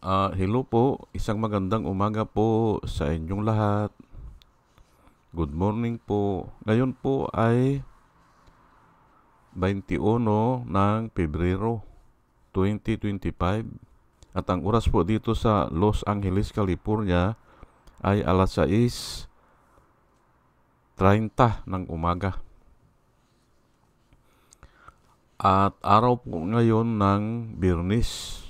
Hello po, isang magandang umaga po sa inyong lahat. Good morning po. Ngayon po ay 21 ng Pebrero 2025 at ang oras po dito sa Los Angeles, California ay alas 6:30 ng umaga. At araw po ngayon ng Biyernes.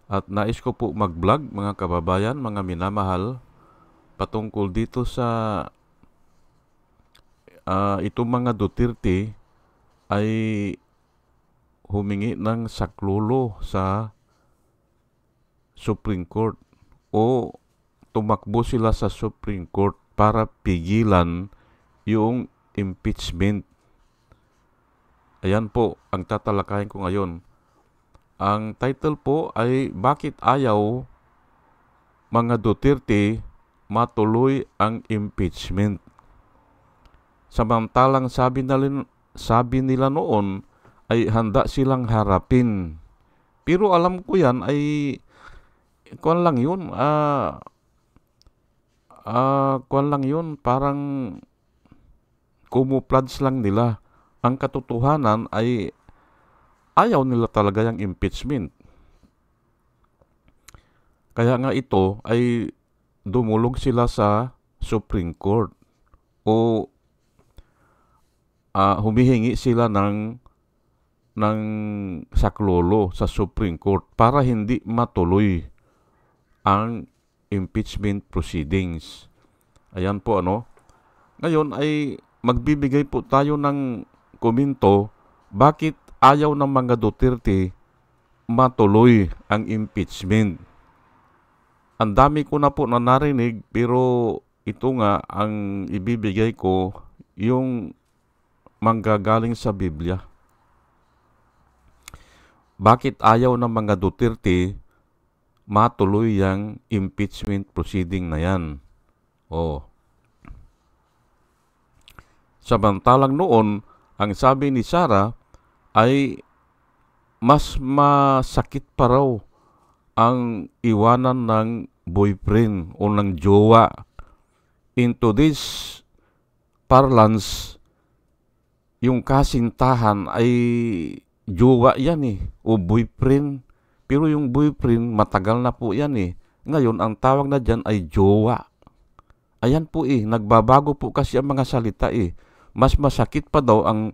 At nais ko po mag-vlog mga kababayan, mga minamahal, patungkol dito sa itong mga Duterte ay humingi ng saklolo sa Supreme Court o tumakbo sila sa Supreme Court para pigilan yung impeachment. Ayan po ang tatalakayin ko ngayon. Ang title po ay Bakit Ayaw Mga Duterte Matuloy ang Impeachment? Samantalang sabi nila noon ay handa silang harapin. Pero alam ko yan ay kuwan lang yun. Kuwan lang yun, parang camouflage lang nila. Ang katotohanan ay ayaw nila talaga yung impeachment. Kaya nga ito ay dumulog sila sa Supreme Court o humihingi sila ng saklolo sa Supreme Court para hindi matuloy ang impeachment proceedings. Ayan po Ngayon ay magbibigay po tayo ng komento bakit ayaw ng mga Duterte matuloy ang impeachment. Ang dami ko na po na narinig pero ito nga ang ibibigay ko yung manggagaling sa Biblia. Bakit ayaw ng mga Duterte matuloy ang impeachment proceeding na yan? Samantalang noon, ang sabi ni Sarah ay mas masakit pa raw ang iwanan ng boyfriend o ng jowa. In today's parlance, yung kasintahan ay jowa yan o boyfriend. Pero yung boyfriend, matagal na po yan Ngayon, ang tawag na dyan ay jowa. Ayan po nagbabago po kasi ang mga salita Mas masakit pa daw ang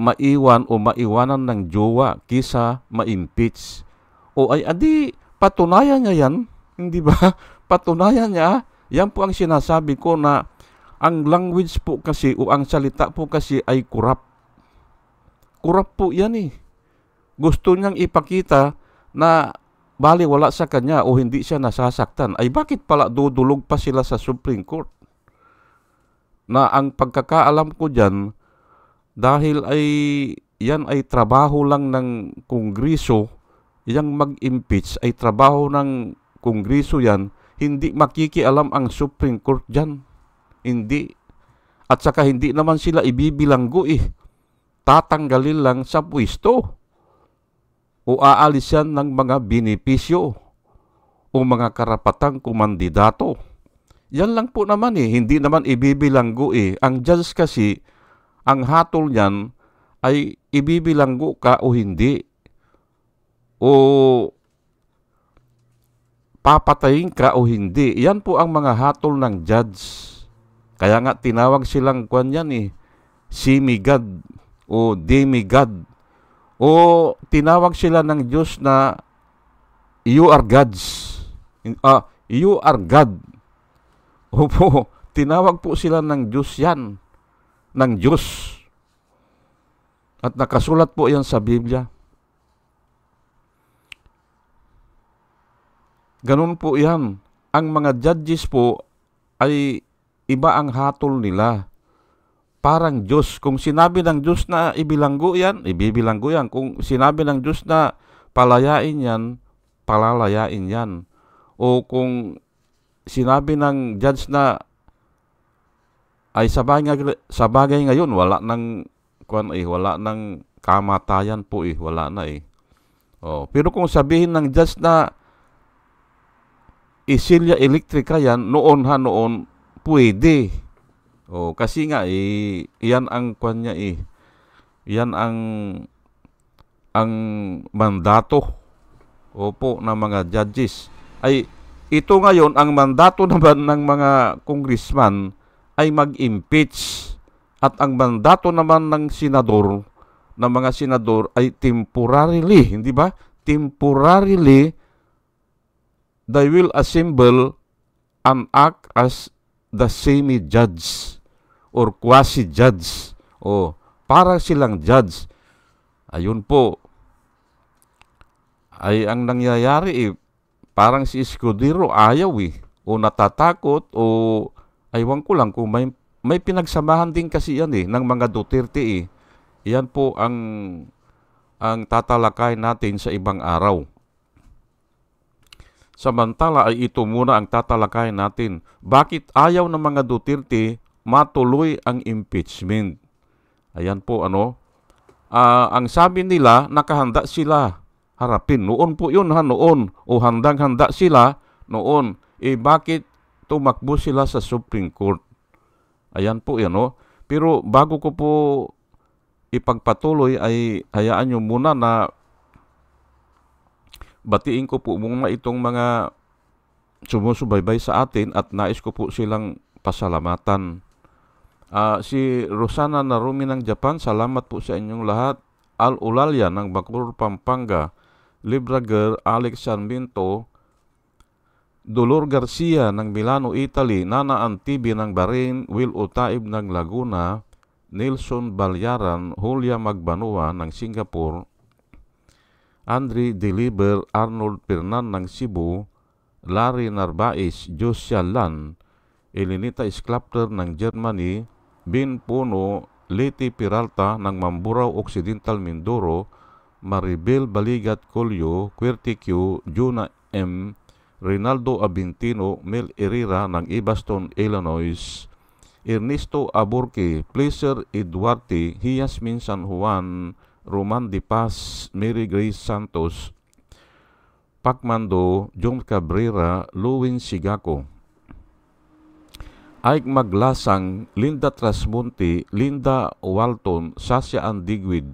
maiwan o maiwanan ng jowa kisa ma-impeach. O ay adi, patunayan niya yan. Hindi ba? Patunayan niya. Yan po ang sinasabi ko na ang language po kasi o ang salita po kasi ay corrupt. Corrupt po yan Gusto niyang ipakita na bali wala sa kanya o hindi siya nasasaktan. Ay bakit pala dudulog pa sila sa Supreme Court? Na ang pagkakaalam ko dyan, dahil yan ay trabaho lang ng Kongreso, yang mag-impeach ay trabaho ng Kongreso yan, hindi makikialam ang Supreme Court dyan. Hindi. At saka hindi naman sila ibibilanggo Tatanggalin lang sa pwesto o aalisan ng mga benepisyo o mga karapatang kumandidato. Yan lang po naman hindi naman ibibilanggo Ang judge kasi, ang hatol niyan ay ibibilanggo ka o hindi. O papatayin ka o hindi. Yan po ang mga hatol ng judge. Kaya nga tinawag silang semi-God o demigod. O tinawag sila ng Diyos na you are gods. You are God. Opo, tinawag po sila ng Diyos yan. Ng Diyos. At nakasulat po yan sa Biblia. Ganun po yan. Ang mga judges po ay iba ang hatol nila. Parang Diyos. Kung sinabi ng Diyos na ibilanggo yan, ibibilanggo yan. Kung sinabi ng Diyos na palayain yan, palalayain yan. O kung sinabi ng judge na ay sa bagay ngayon wala nang kamatayan po wala na pero kung sabihin ng judge na isilya elektrika yan, noon pwede. Kasi nga, yan ang kwan niya yan ang mandato ng mga judges. Ay, ito ngayon, ang mandato naman ng mga congressman ay mag-impeach. At ang mandato naman ng mga senador ay temporarily, hindi ba? Temporarily, they will assemble and act as the semi-judge or quasi-judge. Para silang judge. Ayun po. Ay ang nangyayari parang si Escudero ayaw o natatakot o aywan ko lang kung may pinagsamahan din kasi yan ng mga Duterte Yan po ang tatalakay natin sa ibang araw. Samantala ay ito muna ang tatalakay natin. Bakit ayaw ng mga Duterte matuloy ang impeachment? Ayan po ang sabi nila, nakahanda sila harapin. Noon po yun noon. O handang-handa sila noon. Bakit tumakbo sila sa Supreme Court? Ayan po yan Pero bago ko po ipagpatuloy ay hayaan nyo muna na batiin ko po muna itong mga sumusubaybay sa atin at nais ko po silang pasalamatan. Si Rosana Narumi ng Japan, salamat po sa inyong lahat. Al Ulalya ng Bacoor, Pampanga, Librager, Alex Sarmiento, Dolor Garcia ng Milano, Italy, Nana Antibi ng Bahrain, Will Utaib ng Laguna, Nelson Balyaran, Julia Magbanua ng Singapore, Andre Deliber, Arnold Pernan ng Cebu, Larry Narvaez, Josia Lan, Elenita Sklapter ng Germany, Bin Puno, Leti Peralta ng Mamburao Occidental, Mindoro, Maribel Baligat Colio, Querty Q, Juna M, Rinaldo Abintino, Mel Herrera ng Evanston, Illinois, Ernesto Aburque, Pleasure Eduarte, Hiasmin San Juan, Roman De Paz, Mary Grace Santos, Pacmando, John Cabrera, Luwin Sigako, Ike Maglasang, Linda Trasmonte, Linda Walton, Sasha Andigwid,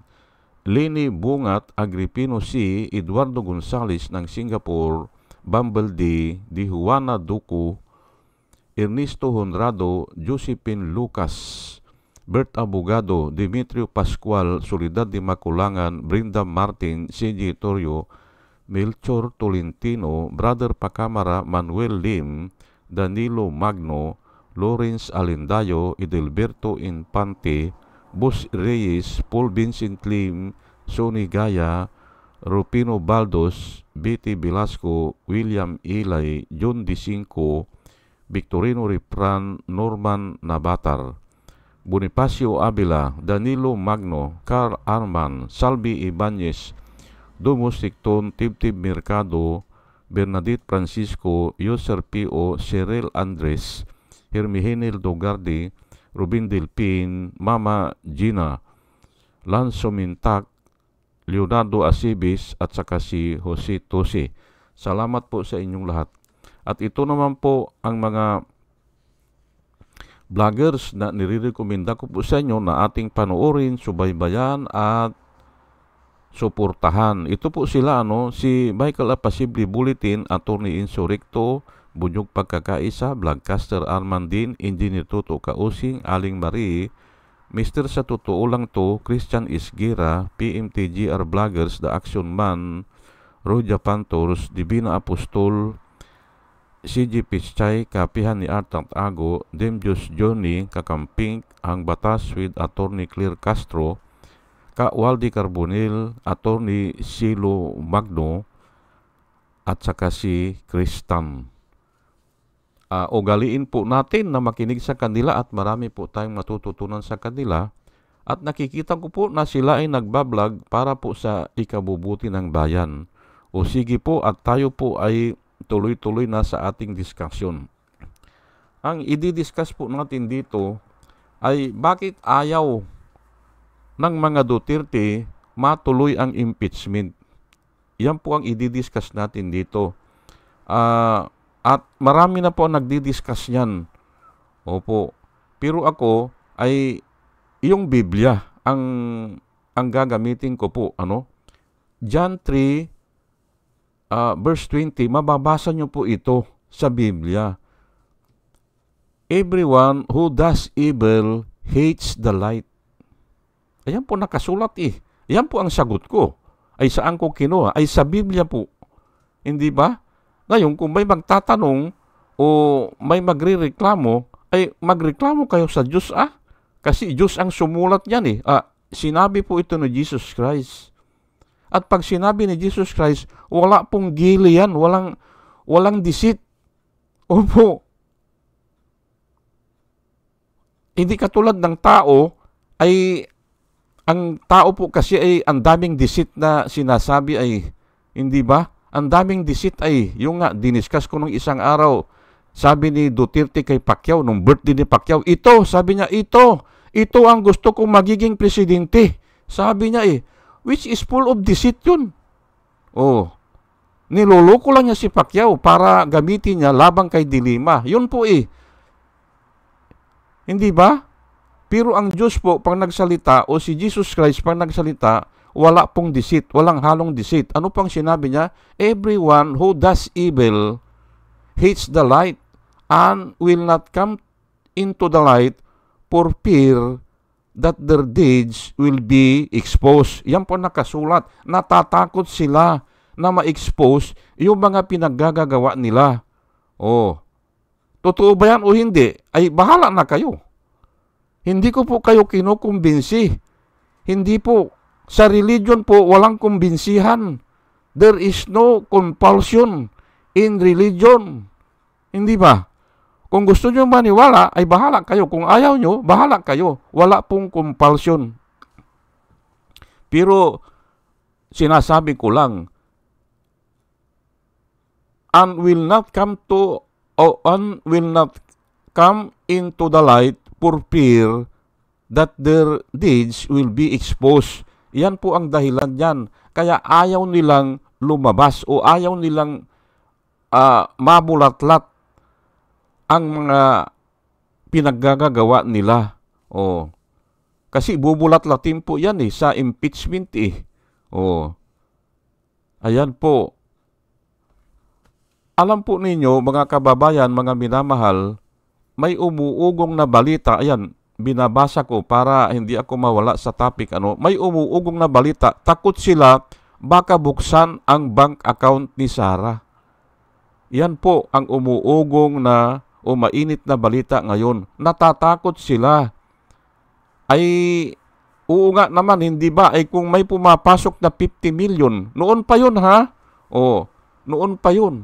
Leni Bungat, Agripino C., Eduardo Gonzales ng Singapore, Bumble D., Di Juana Duco, Ernesto Honrado, Josephine Lucas, Bert Abogado, Demetrio Pascual, Soledad de Maculangan, Brenda Martin, C.J. Torrio, Melchor Tolentino, Brother Pacamara, Manuel Lim, Danilo Magno, Lawrence Alendayo, Edelberto Infante, Bus Reyes, Paul Vincent Lim, Sonny Gaya, Rupino Baldos, Betty Velasco, William Ilay, John Dicinco, Victorino Ripran, Norman Nabatar, Bonifacio Avila, Danilo Magno, Carl Arman, Salvi Ibanez, Dumus Ticton, Tibtib Mercado, Bernadette Francisco, Yoser P.O., Cheryl Andres, Hermihenil Dogardi, Rubin Delpin, Mama Gina, Lanzo Mintak, Leonardo Asibis at saka si Jose Tosi. Salamat po sa inyong lahat. At ito naman po ang mga vloggers na nire-recommenda ko po sa inyo na ating panoorin, subaybayan at suportahan. Ito po sila si Michael Apasible Bulletin, Attorney Insurrecto, Bunyog Pagkakaisa, Vlogcaster Armandin, Engineer Toto Kausing, Aling Marie, Mr. Sa Totoo Lang To, Christian Isgira, PMTGR Vloggers, The Action Man, Roja Pantors, Divina Apostol, CG Pichay, Kapihan ni Artant Ago, Demjus Johnny, Kakamping, Ang Batas with Attorney Claire Castro, Ka Waldi Carbonil, Attorney Silo Magno, at saka si Kristan. Ugaliin po natin na makinig sa kanila at marami po tayong matututunan sa kanila. At nakikita ko po na sila ay nagbablog para po sa ikabubuti ng bayan. O sige po at tayo po ay tuloy-tuloy na sa ating diskusyon. Ang i-discuss po natin dito ay bakit ayaw ng mga Duterte matuloy ang impeachment. Yan po ang i-discuss natin dito. At marami na po nagdi-discuss niyan. Opo. Pero ako ay yung Biblia ang gagamitin ko po, John 3 verse 20, mababasa niyo po ito sa Biblia. Everyone who does evil hates the light. Ayan po nakasulat Ayan po ang sagot ko. Ay saan ko kinuha? Ay sa Biblia po. Hindi ba? Ngayon, kung may magtatanong o may magrereklamo, ay magreklamo kayo sa Diyos Kasi Diyos ang sumulat niyan Sinabi po ito ni Jesus Christ. At pag sinabi ni Jesus Christ, wala pong gili yan, walang deceit. Opo. Hindi katulad ng tao, ang tao po kasi ay ang daming deceit na sinasabi hindi ba? Ang daming deceit yung nga, diniscuss ko nung isang araw, sabi ni Duterte kay Pacquiao, nung birthday ni Pacquiao, sabi niya, ito ang gusto kong magiging presidente. Sabi niya which is full of deceit yun. Niloloko lang niya si Pacquiao para gamitin niya labang kay Dilima. Yun po Hindi ba? Pero ang Diyos po, pag nagsalita, o si Jesus Christ, pag nagsalita, wala pong deceit, walang halong deceit. Ano pang sinabi niya? Everyone who does evil hates the light and will not come into the light for fear that their deeds will be exposed. Yan po nakasulat. Natatakot sila na ma-expose yung mga pinaggagawa nila. Totoo ba yan o hindi? Ay bahala na kayo. Hindi ko po kayo kinukumbinsi. Hindi po. Sa religion po, walang kumbinsihan. There is no compulsion in religion. Hindi ba? Kung gusto nyo maniwala, ay bahala kayo. Kung ayaw nyo, bahala kayo. Wala pong compulsion. Pero, sinasabi ko lang, and will not come into the light for fear that their deeds will be exposed. Yan po ang dahilan yan. Kaya ayaw nilang lumabas o ayaw nilang mabulatlat ang mga pinaggagawa nila. Kasi bubulatlatin po yan sa impeachment Ayan po. Alam po ninyo, mga kababayan, mga minamahal, may umuugong na balita. Ayan, binabasa ko para hindi ako mawala sa topic. May umuugong na balita. Takot sila baka buksan ang bank account ni Sarah. Yan po ang umuugong na o mainit na balita ngayon. Natatakot sila. Oo nga naman, hindi ba? Kung may pumapasok na 50 million, noon pa yun noon pa yun.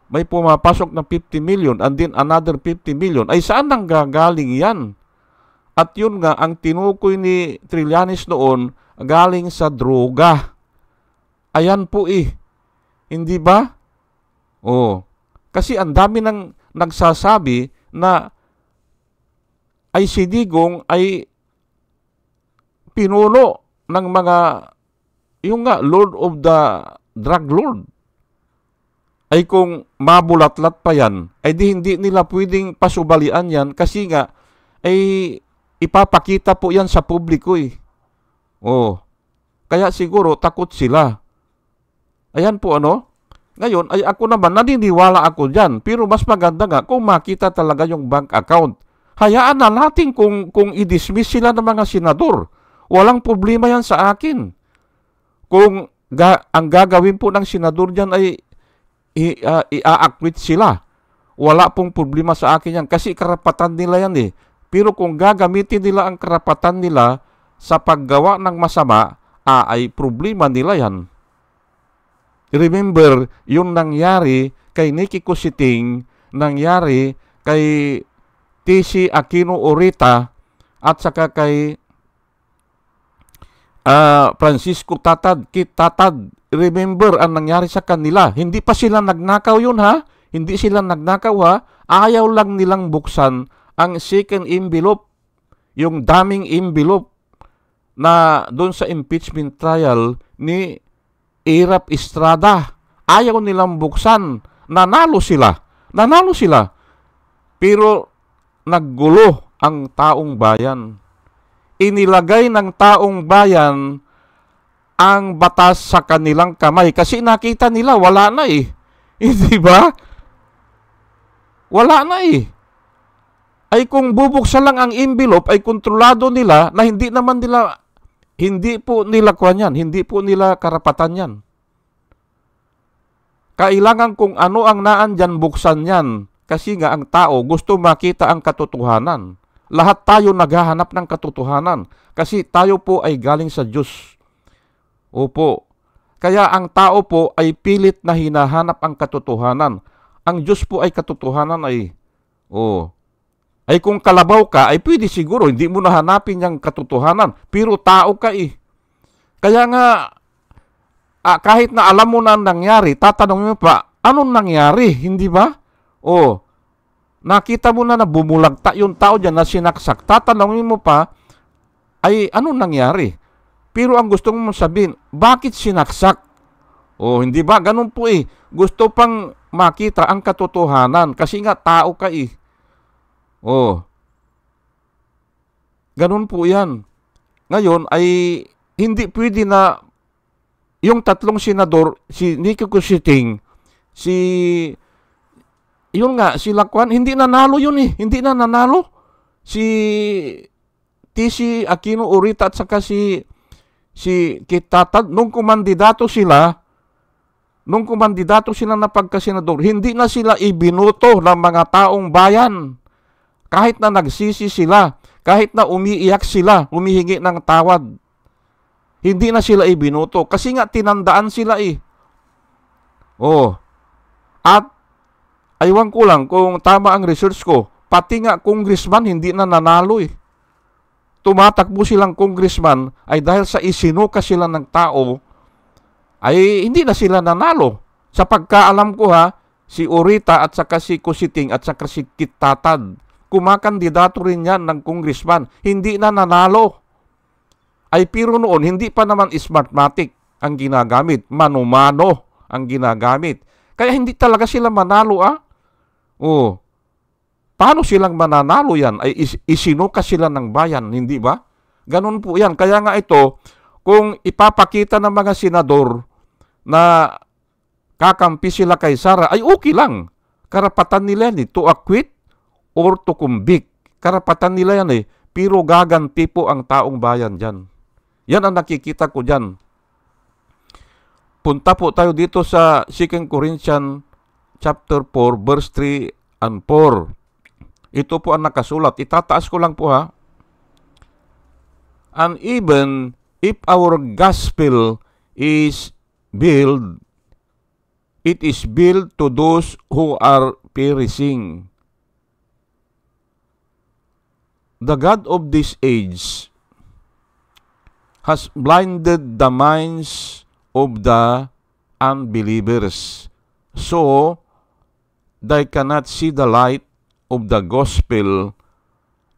May pumapasok na 50 million and then another 50 million. Ay saan nang gagaling yan? At yun nga, ang tinukoy ni Trillanes noon, galing sa droga. Ayan po Hindi ba? Kasi ang dami nang nagsasabi na si Digong ay pinuno ng mga yung nga, Lord of the Drug Lord. Kung mabulatlat pa yan, hindi nila pwedeng pasubalian yan kasi nga, ipapakita po yan sa publiko Kaya siguro takot sila. Ayan po Ngayon, ako naman, naniniwala ako dyan. Pero mas maganda nga kung makita talaga yung bank account. Hayaan na natin kung i-dismiss sila ng mga senador. Walang problema yan sa akin. Kung ang gagawin po ng senador dyan ay i-acquit sila. Wala pong problema sa akin yan. Kasi karapatan nila yan Pero kung gagamitin nila ang karapatan nila sa paggawa ng masama, ay problema nila yan. Remember, yung nangyari kay Nikki Cositing, nangyari kay T.C. Aquino Orita, at saka kay Francisco Tatad. Remember, ang nangyari sa kanila. Hindi pa sila nagnakaw yun Hindi sila nagnakaw Ayaw lang nilang buksan ang second envelope. Yung daming envelope na doon sa impeachment trial ni Erap Estrada. Ayaw nilang buksan nanalo sila. Nanalo sila. Pero naggulo ang taong bayan. Inilagay ng taong bayan ang batas sa kanilang kamay kasi nakita nila wala na eh. Hindi ba? Wala na eh. Ay kung bubuksan lang ang envelope ay kontrolado nila na hindi po nila kuwan yan, hindi po nila karapatan yan. Kailangan kung ano ang naan dyan, buksan yan. Kasi nga ang tao gusto makita ang katotohanan. Lahat tayo naghahanap ng katotohanan kasi tayo po ay galing sa Diyos. Opo. Kaya ang tao po ay pilit na hinahanap ang katotohanan. Ang Diyos po ay katotohanan ay, ay kung kalabaw ka, ay pwede siguro, hindi mo nahanapin yung katotohanan. Pero tao ka eh. Kaya nga, kahit na alam mo na ang nangyari, tatanungin mo pa, anong nangyari? Hindi ba? Nakita mo na bumulagta yung tao dyan na sinaksak. Tatanungin mo pa, ay anong nangyari? Pero ang gusto mong sabihin, bakit sinaksak? Hindi ba? Ganun po eh. Gusto pang makita ang katotohanan kasi nga tao ka eh. Ganun po yan. Ngayon ay hindi pwede na yung tatlong senador, si Nico Cositing, yun nga, si Lacuan, hindi nanalo yun eh. Hindi na nanalo. Si TC Aquino Orita at saka si Kit Tatad, nung kumandidato sila na pagkasenador, hindi na sila ibinuto ng mga taong bayan. Kahit na nagsisi sila, kahit na umiiyak sila, humihingi ng tawad, hindi na sila ibinuto. Kasi nga tinandaan sila eh. At aywan ko lang kung tama ang research ko, pati nga congressman hindi na nanalo eh. Tumatakbo silang congressman ay dahil sa isinuka sila ng tao, ay hindi na sila nanalo. Sa pagkaalam ko si Orita at saka si Cositing at saka si Kit Tatad, kumakandidato rin yan ng congressman, hindi na nanalo. Ay pero noon, hindi pa naman Smartmatic ang ginagamit, mano-mano ang ginagamit. Kaya hindi talaga sila manalo Paano silang mananalo yan? Ay isinuka sila ng bayan, hindi ba? Ganun po yan. Kaya nga ito, kung ipapakita ng mga senador na kakampi sila kay Sara, ay okay lang. Karapatan nila yan to acquit or to convict. Karapatan nila yan pero gaganti po ang taong bayan dyan. Yan ang nakikita ko dyan. Punta po tayo dito sa 2 Corinthians chapter 4, verse 3 and 4. Ito po ang nakasulat. Itataas ko lang po And even if our gospel is built, it is built to those who are perishing. The God of this age has blinded the minds of the unbelievers, so they cannot see the light of the gospel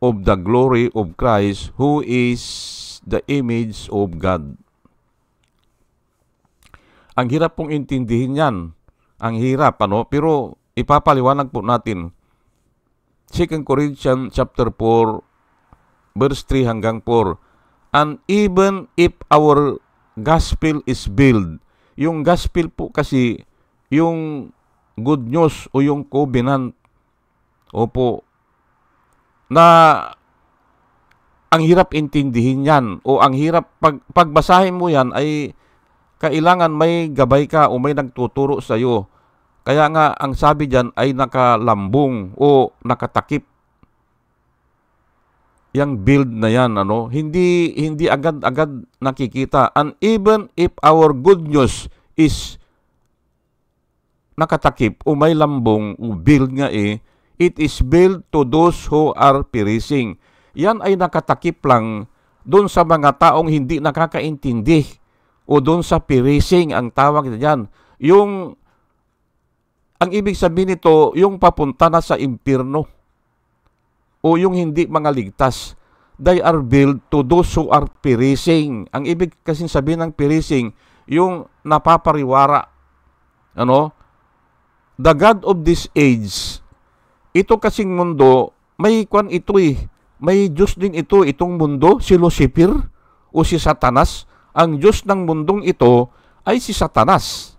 of the glory of Christ, who is the image of God. Ang hirap pong intindihin yan. Ang hirap, Pero ipapaliwanag po natin. 2 Corinthians chapter 4, verse 3 hanggang 4. And even if our gospel is built, yung gospel po kasi, yung good news o yung covenant, na ang hirap intindihin yan o ang hirap pagbasahin mo yan ay kailangan may gabay ka o may nagtuturo sa iyo. Kaya nga ang sabi diyan ay nakalambong o nakatakip. Yang build na yan, hindi agad-agad nakikita. And even if our good news is nakatakip o may lambong o build nga it is built to those who are perishing. Yan ay nakatakip lang doon sa mga taong hindi nakakaintindi o doon sa perishing ang tawag diyan. Ang ibig sabihin nito, yung papunta na sa impyerno o yung hindi mga ligtas. They are built to those who are perishing. Ang ibig kasi sabihin ng perishing, yung napapariwara. the God of this age, ito kasing mundo, may kwan ito eh. May Diyos din ito, itong mundo, si Lucifer o si Satanas. Ang Diyos ng mundong ito ay si Satanas.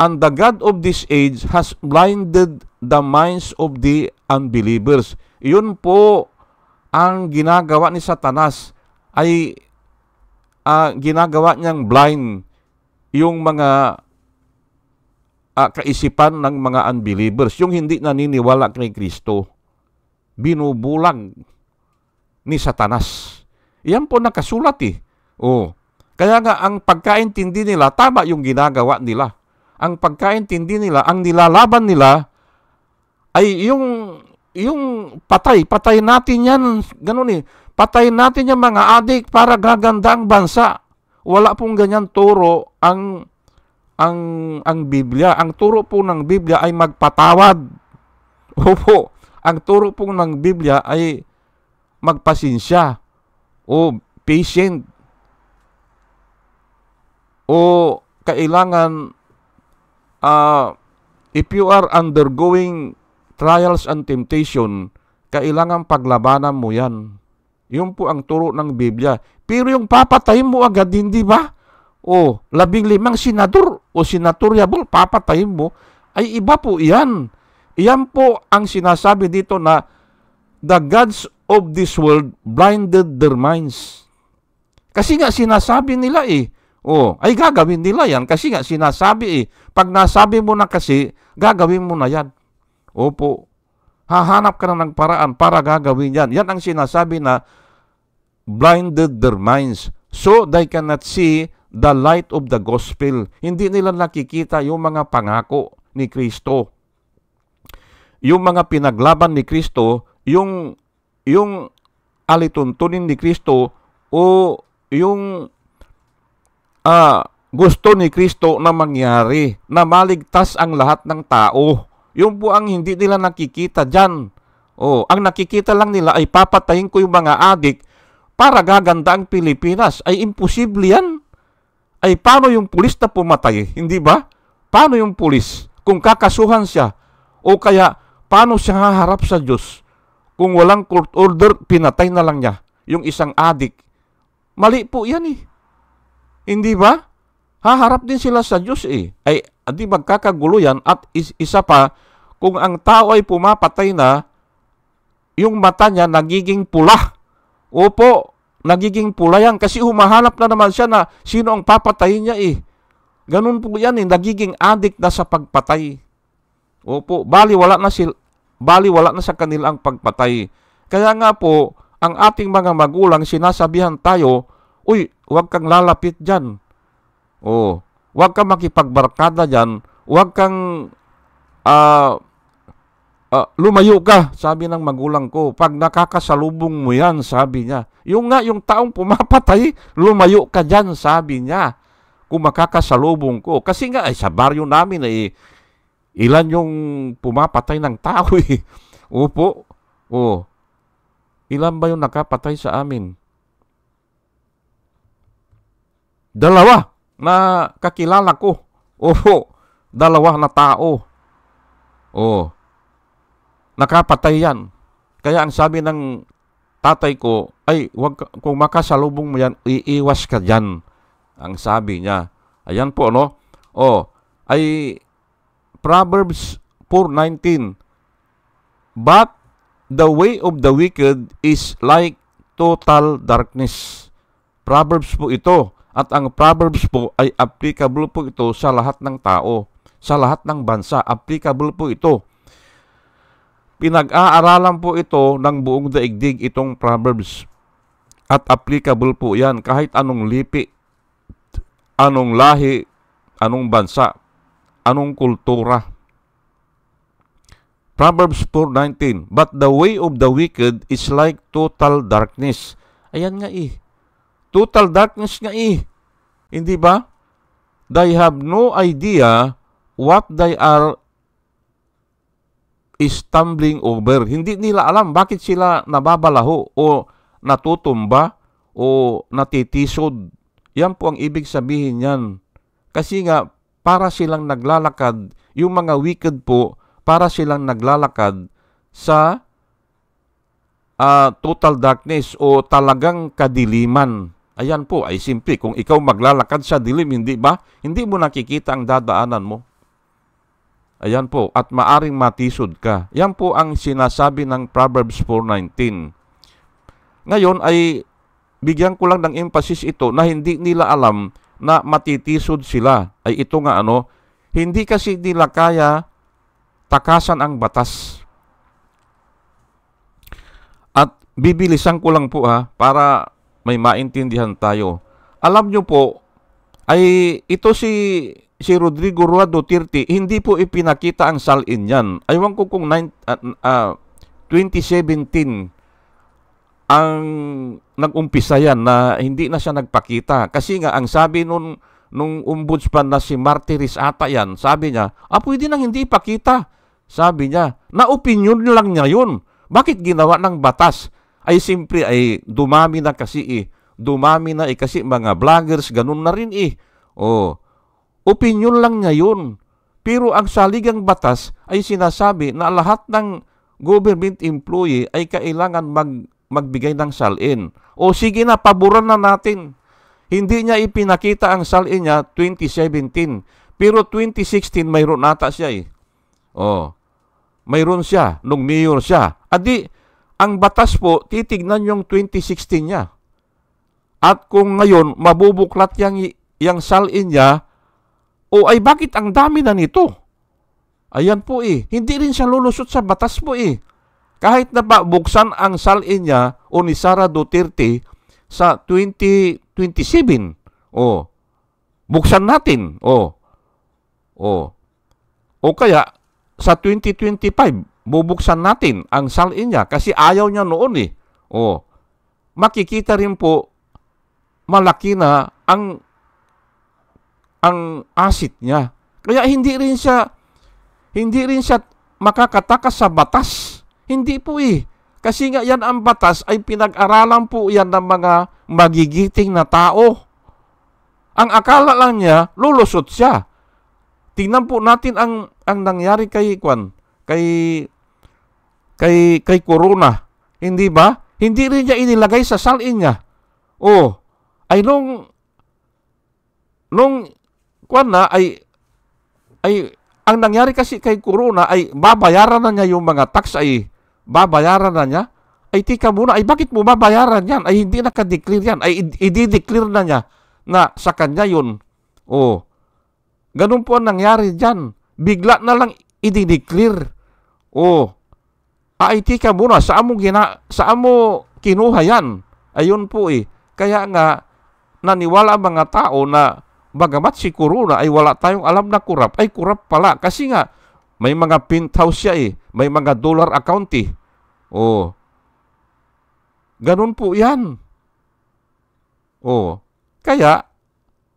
And the God of this age has blinded the minds of the unbelievers. Yun po ang ginagawa ni Satanas, ay ginagawa niyang blind yung mga kaisipan ng mga unbelievers, yung hindi naniniwala kay Kristo. Binubulag ni Satanas. Yan po nakasulat eh. Kaya nga ang pagkaintindi nila, tama yung ginagawa nila. Ang pagkaintindi nila, ang nilalaban nila ay yung patay natin yan, ganun eh. Patay natin yung mga adik para gaganda ang bansa. Wala pong ganyan turo ang Biblia. Ang turo po ng Biblia ay magpatawad. Opo. Ang turo po ng Biblia ay magpasinsya o patient o kailangan if you are undergoing trials and temptation, kailangan paglabanan mo yan. Yun po ang turo ng Biblia. Pero yung papatayin mo agad, hindi ba? 15 senador o senatoriable, papatayin mo, ay iba po iyan. Iyan po ang sinasabi dito na the gods of this world blinded their minds. Kasi nga sinasabi nila eh. Ay gagawin nila yan. Kasi nga sinasabi eh. Pag nasabi mo na kasi, gagawin mo na yan. Opo. Hahanap ka na ng paraan para gagawin yan. Yan ang sinasabi na blinded their minds so they cannot see the light of the gospel. Hindi nila nakikita yung mga pangako ni Kristo. Yung mga pinaglaban ni Kristo, yung alituntunin ni Kristo o yung gusto ni Kristo na mangyari, na maligtas ang lahat ng tao. Yung po ang hindi nila nakikita dyan. Ang nakikita lang nila ay papatayin ko yung mga adik para gaganda ang Pilipinas. Ay imposible yan. Ay paano yung pulis na pumatay? Hindi ba? Paano yung pulis? Kung kakasuhan siya, o kaya paano siya haharap sa Diyos? Kung walang court order, pinatay na lang niya yung isang adik. Mali po yan eh. Hindi ba? Haharap din sila sa Diyos eh. Ay, di magkakagulo yan. At isa pa, kung ang tao ay pumapatay na, yung mata niya nagiging pula. Opo, nagiging pula yan. Kasi humahanap na naman siya na sino ang papatayin niya eh. Ganun po yan eh. Nagiging addict na sa pagpatay. Opo, baliwala na sa kanila ang pagpatay. Kaya nga po, ang ating mga magulang sinasabihan tayo, uy, huwag kang lalapit dyan. Huwag kang makipagbarkada dyan. Huwag kang lumayo ka, sabi ng magulang ko. Pag nakakasalubong mo yan, sabi niya. Yung taong pumapatay, lumayo ka dyan, sabi niya. Kung makakasalubong ko. Kasi nga, sa baryo namin, ilan yung pumapatay ng tao eh. Opo. Ilan ba yung nakapatay sa amin? 2 na kakilala ko. Opo. 2 na tao. Nakapatay yan. Kaya ang sabi ng tatay ko, ay, kung makasalubong mo yan, iiwas ka dyan. Ang sabi niya. Ayan po, no? Ay Proverbs 4:19. But the way of the wicked is like total darkness. Proverbs po ito. At ang Proverbs po ay applicable po ito sa lahat ng tao. Sa lahat ng bansa. Applicable po ito. Pinag-aaralan po ito ng buong daigdig itong Proverbs. At applicable po yan kahit anong lipi, anong lahi, anong bansa, anong kultura. Proverbs 4:19. But the way of the wicked is like total darkness. Ayan nga eh. Total darkness nga eh. Hindi ba? They have no idea what they are stumbling over. Hindi nila alam bakit sila nababalaho o natutumba o natitisod. Yan po ang ibig sabihin yan. Kasi nga, para silang naglalakad, yung mga wicked po, para silang naglalakad sa total darkness o talagang kadiliman. Ayan po, ay simple. Kung ikaw maglalakad sa dilim, hindi ba? Hindi mo nakikita ang dadaanan mo. Ayan po, at maaring matisod ka. Yan po ang sinasabi ng Proverbs 4:19. Ngayon ay bigyan ko lang ng emphasis ito na hindi nila alam na matitisod sila. Ay ito nga hindi kasi nila kaya takasan ang batas. At bibilisan ko lang po para may maintindihan tayo. Alam nyo po, ay ito si Rodrigo Roa Duterte, hindi po ipinakita ang salin niyan. Aywan ko kung 2017 ang nag-umpisa yan na hindi na siya nagpakita. Kasi nga, ang sabi nung ombudsman na si Martires ata yan, sabi niya, pwede nang hindi ipakita. Sabi niya, na opinion lang niya yun. Bakit ginawa ng batas? Ay simpre ay dumami na kasi Dumami na kasi mga vloggers, ganun na rin opinion lang niya yun. Pero ang saligang batas ay sinasabi na lahat ng government employee ay kailangan magbigay ng salin. Sige na, paboran na natin. Hindi niya ipinakita ang salin niya 2017. Pero 2016 mayroon nata siya mayroon siya nung mayor siya. Adi, ang batas po, titignan yung 2016 niya. At kung ngayon, mabubuklat yung salin niya, ay bakit ang dami na nito? Ayan po Hindi rin siya lulusot sa batas po Kahit na ba buksan ang salin niya ni Sara Duterte sa 2027. Buksan natin. Kaya sa 2025, bubuksan natin ang salin niya kasi ayaw niya noon makikita rin po malaki na ang asset niya. Kaya hindi rin siya makakatakas sa batas. Hindi po Kasi nga yan ang batas ay pinag-aralan po yan ng mga magigiting na tao. Ang akala lang niya, lulusot siya. Tingnan po natin ang nangyari kay Corona. Hindi ba? Hindi rin niya inilagay sa salin niya. Ay nung ang nangyari kasi kay Corona ay babayaran na niya yung mga tax babayaran na niya. Ay tika muna, ay bakit mo babayaran yan? Ay hindi naka-declare yan. Ay i-declare na niya na sa kanya yun. Ganun po ang nangyari dyan. Bigla na lang i-declare. Ay tika muna, saan mo kinuha yan? Ayun po Kaya nga, naniwala ang mga tao na bagamat si Corona ay wala tayong alam na kurap, ay kurap pala. Kasi nga, may mga penthouse siya may mga dollar account ganun po yan. Kaya,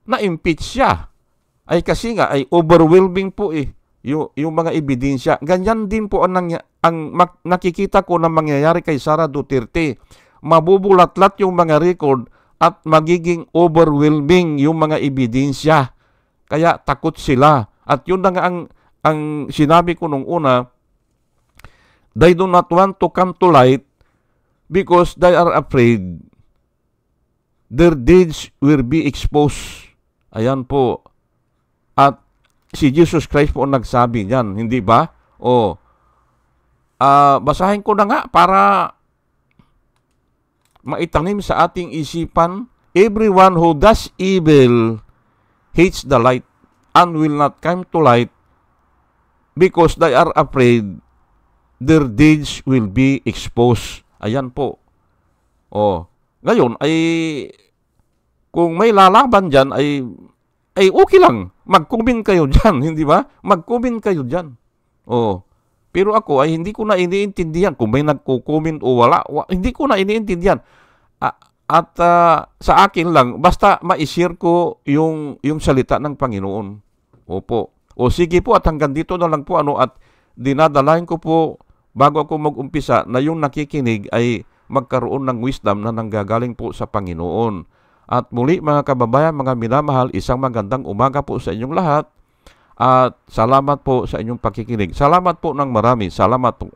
na-impeach siya. Ay kasi nga, ay overwhelming po yung mga ebidensya. Ganyan din po ang nakikita ko na mangyayari kay Sara Duterte. Mabubulatlat yung mga record at magiging overwhelming yung mga ebidensya. Kaya takot sila. At yun na nga ang sinabi ko nung una, they do not want to come to light because they are afraid their deeds will be exposed. Ayan po. At si Jesus Christ po nagsabi niyan, hindi ba? Basahin ko na nga para maitanim sa ating isipan. Everyone who does evil hates the light and will not come to light because they are afraid their deeds will be exposed. Ayan po. Ngayon ay kung may lalaban dyan ay okay lang. Mag-comment kayo dyan, hindi ba? Mag-comment kayo dyan. Pero ako ay hindi ko na iniintindihan kung may nagko-comment o wala. Hindi ko na iniintindihan. At sa akin lang, basta ma-share ko yung salita ng Panginoon. Opo. Sige po, at hanggang dito na lang po at dinadalahin ko po bago ako mag-umpisa na yung nakikinig ay magkaroon ng wisdom na nanggagaling po sa Panginoon. At muli mga kababayan, mga minamahal, isang magandang umaga po sa inyong lahat. At salamat po sa inyong pakikinig. Salamat po ng marami. Salamat po.